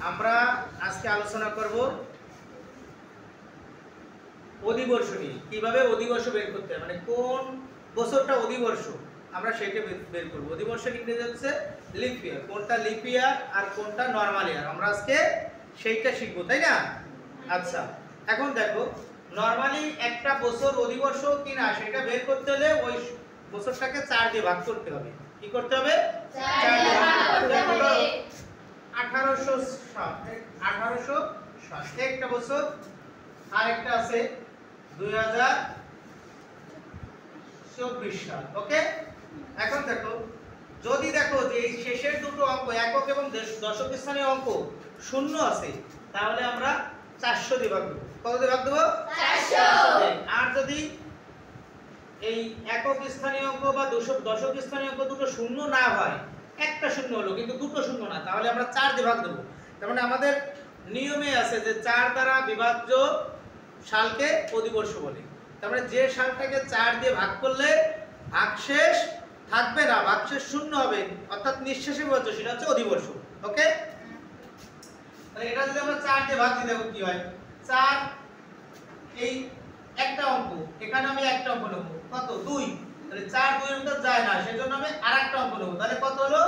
আমরা আজকে আলোচনা করব অধিবর্ষ নিয়ে। কিভাবে অধিবর্ষ বের করতে হয়, মানে কোন বছরটা অধিবর্ষ আমরা সেটা বের করব। অধিবর্ষের ইংরেজি হচ্ছে লিপ ইয়ার। কোনটা লিপ ইয়ার আর কোনটা নরমাল ইয়ার আমরা আজকে সেইটা শিখব, তাই না? আচ্ছা, এখন দেখো নরমালি একটা বছর অধিবর্ষ কিনা সেটা বের করতে হলে ওই বছরটাকে 4 দিয়ে ভাগ করতে হবে। কি করতে হবে? 4 দিয়ে ভাগ করতে হবে। 1860 একটা বছর, আর একটা আছে 2024 সাল। ওকে, এখন দেখো যদি দেখো যে এই শেষের দুটো অঙ্ক একক এবং দশক স্থানীয় অঙ্ক শূন্য আছে, তাহলে আমরা 400 দিয়ে ভাগ দেব। কত দিয়ে ভাগ দেব? 400। আর যদি এই একক স্থানীয় অঙ্ক বা দশক স্থানীয় অঙ্ক দুটো শূন্য না হয়, একটা শূন্য হলো কিন্তু দুটো শূন্য না, তাহলে আমরা 4 দিয়ে ভাগ দেব। তার মানে আমাদের নিয়মে আছে যে 4 দ্বারা বিভাজ্য সালকে অধিবর্ষ বলে। তার মানে যে সালটাকে 4 দিয়ে ভাগ করলে ভাগশেষ থাকবে না, ভাগশেষ শূন্য হবে, অর্থাৎ নিঃশেষে বিভাজ্য, সেটা হচ্ছে অধিবর্ষ। ওকে, তাহলে এটা যদি আমরা 4 দিয়ে ভাগ দিই দেখো কি হয়। 4 এই একটা অঙ্ক, এখানে আমি একটা অঙ্ক নেব, কত? 2। তাহলে 4 2 এর ভিতর যায় না, সেজন্য আমি আরেকটা অঙ্ক নেব, তাহলে কত হলো?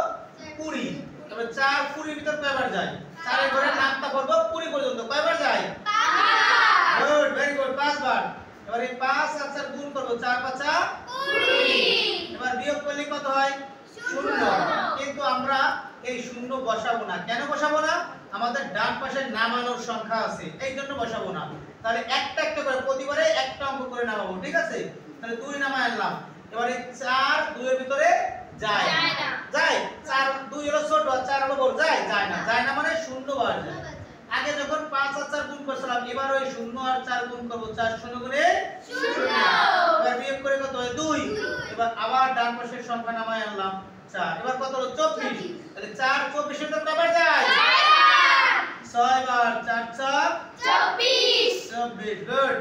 20। তবে 4 20 এর ভিতর কয়বার যায়? 4 এর ঘরে নামতা করব 20 পর্যন্ত, কয়বার যায়? 5 বার। গুড, ভেরি গুড, 5 বার। এবার এই 5 আর 4 গুণ করব, 4 5 20। এবার বিয়োগ করলে কত হয়? 0। কিন্তু আমরা এই শূন্য বসাবো না। কেন বসাবো না? আমাদের ডান পাশে নামানোর সংখ্যা আছে, এই জন্য বসাবো না। তাহলে একটা একটা করে প্রতিবারে একটা অঙ্ক করে নামাবো, ঠিক আছে? তাহলে 2 নামায় আনলাম। এবার এই 4 2 এর ভিতরে যায় না, যায় 4 2 হলো ছোট আর 4 হলো বড়, যায় না, যায় না মানে শূন্য বার যায়। আগে যখন 5 আর 4 গুণ করছিলাম, এবার ওই 0 আর 4 গুণ করব, 4 0 গুণে 0। এবার বিয়োগ করে কত হয়? 2। এবার আবার ডান পাশের সংখ্যা নামায় আনলাম 4। এবার কত হলো? 24। তাহলে 4 24 এর ভিতর কয়বার যায়? 6 বার। 4 4 24। Good,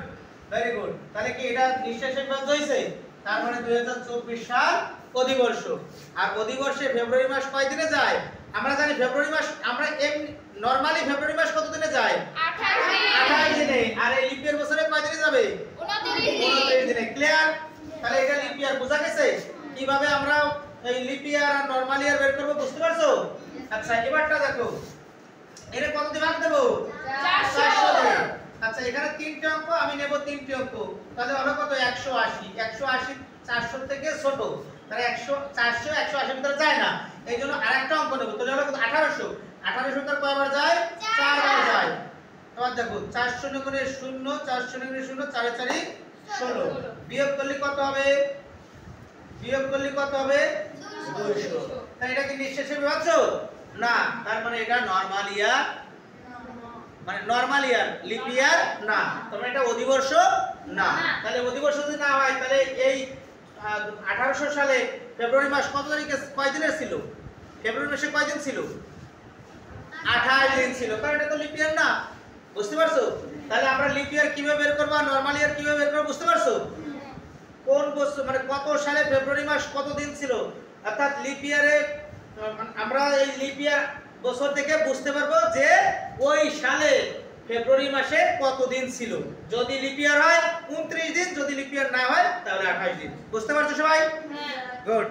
very good. তাহলে কি এটা নিঃশেষে বিভাজ্য হইছে? তার মানে 2024 সাল অধিবর্ষ। আর অধিবর্ষে ফেব্রুয়ারি মাস কয় দিনে যায়? আমরা জানি ফেব্রুয়ারি মাস, আমরা নরমালি ফেব্রুয়ারি মাস কত দিনে যায়? 28 দিনে। আর এই লিপ ইয়ার বছরে কয় দিনে যাবে? 29 দিনে। ক্লিয়ার? তাহলে এটা লিপ ইয়ার বোঝা গেছে। কিভাবে আমরা এই লিপ ইয়ার আর নরমাল ইয়ার বের করব, বুঝতে পারছো? আচ্ছা, এবারটা দেখো, এর কত দিয়ে ভাগ দেব? 400 দিয়ে। আচ্ছা, এখানে 3টে অঙ্ক, আমি নেব 3টে অঙ্ক, তাহলে হলো কত? 180। 180 400 থেকে ছোট, তাহলে 400 180 এর ভিতরে যায় না, এইজন্য আরেকটা অঙ্ক নেব, তাহলে হলো কত? 1800। 1800 এর কয়বার যায়? 4 বার যায়। এবার দেখো 400 গুণে 0, 400 গুণে 0, 4 4 16। বিয়োগ করলে কত হবে? বিয়োগ করলে কত হবে? 200। তাহলে এটা কি নিঃশেষে বিভাজ্য? না, তার মানে এটা নরমাল ইয়ার, মানে নরমাল ইয়ার, লিপ ইয়ার না, তার এটা অধিবর্ষ না। তাহলে অধিবর্ষ যদি না হয়, তাহলে এই 1800 সালে ফেব্রুয়ারি মাস কত তারিখে কয় দিনের ছিল? ফেব্রুয়ারি মাসে কয় দিন ছিল? 28 দিন ছিল, কারণ এটা তো লিপ ইয়ার না। বুঝতে পারছো? তাহলে আমরা লিপ ইয়ার কিভাবে বের করব আর নরমাল ইয়ার কিভাবে বের করব, বুঝতে পারছো? কোন বছর, মানে কত সালে ফেব্রুয়ারি মাস কত দিন ছিল, অর্থাৎ লিপ ইয়ারে আমরা এই লিপ ইয়ার বছর থেকে বুঝতে পারবো যে ওই সালে ফেব্রুয়ারি মাসে কত দিন ছিল। যদি লিপ ইয়ার হয় 29 দিন, যদি লিপ ইয়ার না হয় তাহলে 28 দিন। বুঝতে পারছো সবাই? হ্যাঁ, গুড।